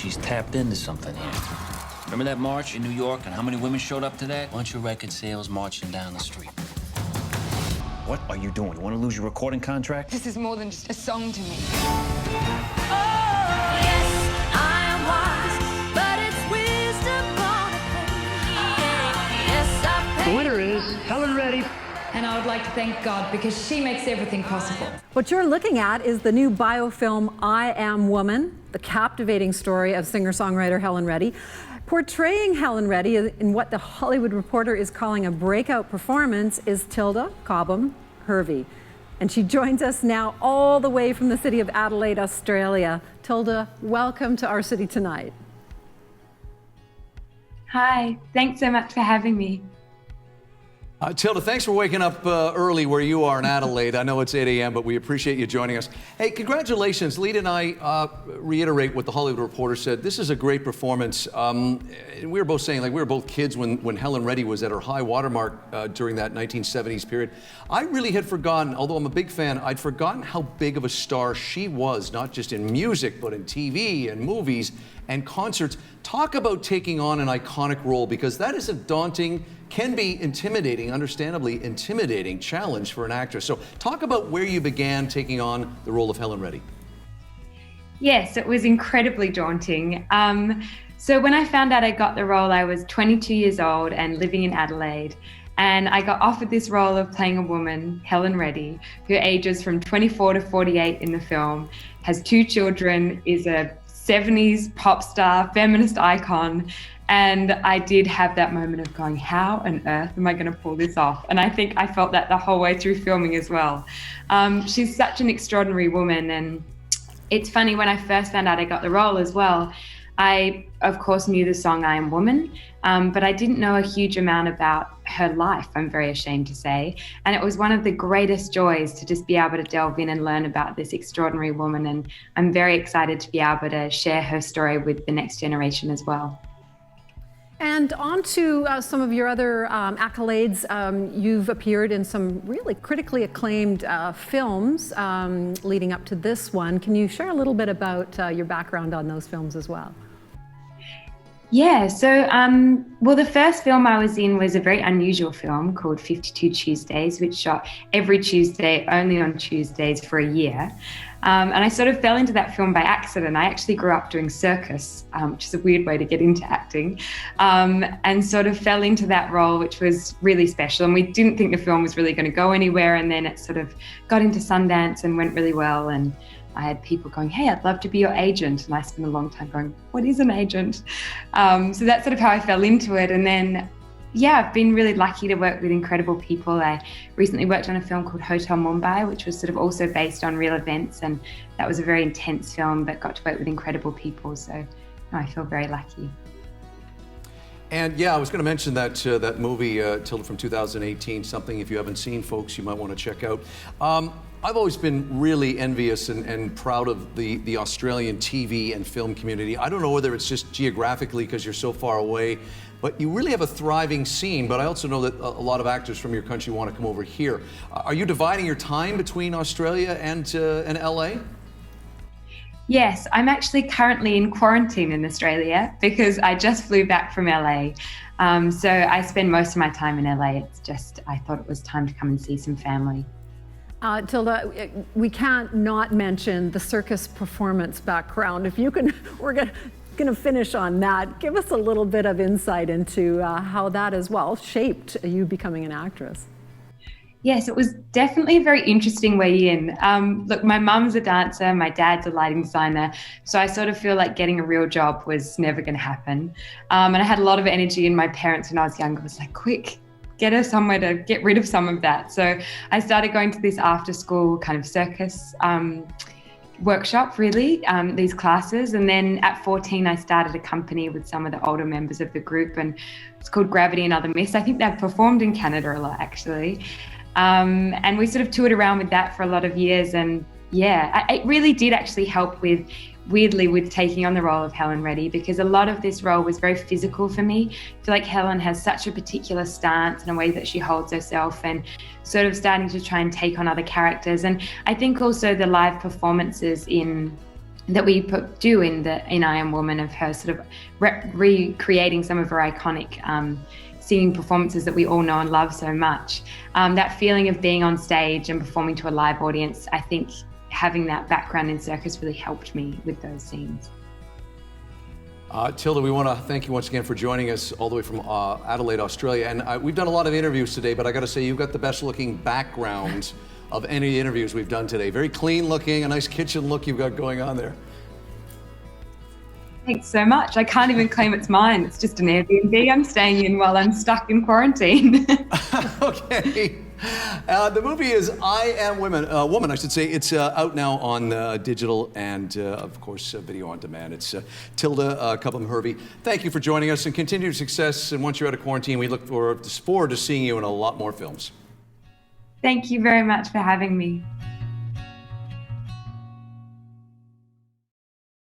she's tapped into something here. Remember that march in New York and how many women showed up to that? Bunch of record sales marching down the street. What are you doing? You want to lose your recording contract? This is more than just a song to me. The winner is Helen Reddy. And I would like to thank God because she makes everything possible. What you're looking at is the new biofilm, I Am Woman, the captivating story of singer-songwriter Helen Reddy. Portraying Helen Reddy in what the Hollywood Reporter is calling a breakout performance is Tilda, Cobham, Hervey. And she joins us now all the way from the city of Adelaide, Australia. Tilda, welcome to our city tonight. Hi, thanks so much for having me. Tilda, thanks for waking up early where you are in Adelaide. I know it's 8 a.m., but we appreciate you joining us. Hey, congratulations. Lead and I reiterate what the Hollywood Reporter said. This is a great performance. We were both saying, like, we were both kids when Helen Reddy was at her high watermark during that 1970s period. I really had forgotten, although I'm a big fan, I'd forgotten how big of a star she was, not just in music, but in TV and movies and concerts. Talk about taking on an iconic role, because that is a daunting, can be intimidating, understandably intimidating challenge for an actress. So talk about where you began taking on the role of Helen Reddy. Yes, it was incredibly daunting. So when I found out I got the role, I was 22 years old and living in Adelaide. And I got offered this role of playing a woman, Helen Reddy, who ages from 24 to 48 in the film, has 2 children, is a 70s pop star, feminist icon. And I did have that moment of going, how on earth am I going to pull this off? And I think I felt that the whole way through filming as well. She's such an extraordinary woman. And it's funny, when I first found out I got the role as well, I, of course, knew the song I Am Woman, but I didn't know a huge amount about her life, I'm very ashamed to say. And it was one of the greatest joys to just be able to delve in and learn about this extraordinary woman. And I'm very excited to be able to share her story with the next generation as well. And on to some of your other accolades. You've appeared in some really critically acclaimed films leading up to this one. Can you share a little bit about your background on those films as well? Yeah, so, well, the first film I was in was a very unusual film called 52 Tuesdays, which shot every Tuesday, only on Tuesdays for a year. And I sort of fell into that film by accident. I actually grew up doing Circus, which is a weird way to get into acting, and sort of fell into that role, which was really special. And we didn't think the film was really going to go anywhere. And then it sort of got into Sundance and went really well. And I had people going, hey, I'd love to be your agent. And I spent a long time going, what is an agent? So that's sort of how I fell into it. And then, yeah, I've been really lucky to work with incredible people. I recently worked on a film called Hotel Mumbai, which was sort of also based on real events. And that was a very intense film, but got to work with incredible people. So I feel very lucky. And yeah, I was going to mention that that movie, Tilda, from 2018, something, if you haven't seen, folks, you might want to check out. I've always been really envious and proud of the Australian TV and film community. I don't know whether it's just geographically because you're so far away, but you really have a thriving scene. But I also know that a lot of actors from your country want to come over here. Are you dividing your time between Australia and LA? Yes, I'm actually currently in quarantine in Australia because I just flew back from LA. So I spend most of my time in LA. It's just, I thought it was time to come and see some family. Tilda, we can't not mention the Circus performance background. If you can, we're going to finish on that. Give us a little bit of insight into how that as well shaped you becoming an actress. Yes, it was definitely a very interesting way in. Look, my mum's a dancer, my dad's a lighting designer, so I sort of feel like getting a real job was never going to happen. And I had a lot of energy, and my parents, when I was younger, was like, quick, get her somewhere to get rid of some of that. So I started going to this after-school kind of circus workshop, really, these classes. And then at 14, I started a company with some of the older members of the group, and it's called Gravity and Other Myths. I think they've performed in Canada a lot, actually. And we sort of toured around with that for a lot of years. And yeah, it really did actually help with, weirdly, with taking on the role of Helen Reddy, because a lot of this role was very physical for me. I feel like Helen has such a particular stance and a way that she holds herself, and sort of starting to try and take on other characters. And I think also the live performances in that we do in I Am Woman, of her sort of recreating some of her iconic singing performances that we all know and love so much. That feeling of being on stage and performing to a live audience, I think having that background in circus really helped me with those scenes. Tilda, we want to thank you once again for joining us all the way from Adelaide, Australia. And we've done a lot of interviews today, but I got to say, you've got the best looking background of any interviews we've done today. Very clean looking, a nice kitchen look you've got going on there. Thanks so much. I can't even claim it's mine. It's just an Airbnb I'm staying in while I'm stuck in quarantine. Okay. The movie is I Am Woman, I should say. It's out now on digital and, of course, video on demand. It's Tilda, Cobham, Hervey. Thank you for joining us, and continued success. And once you're out of quarantine, we look forward to seeing you in a lot more films. Thank you very much for having me.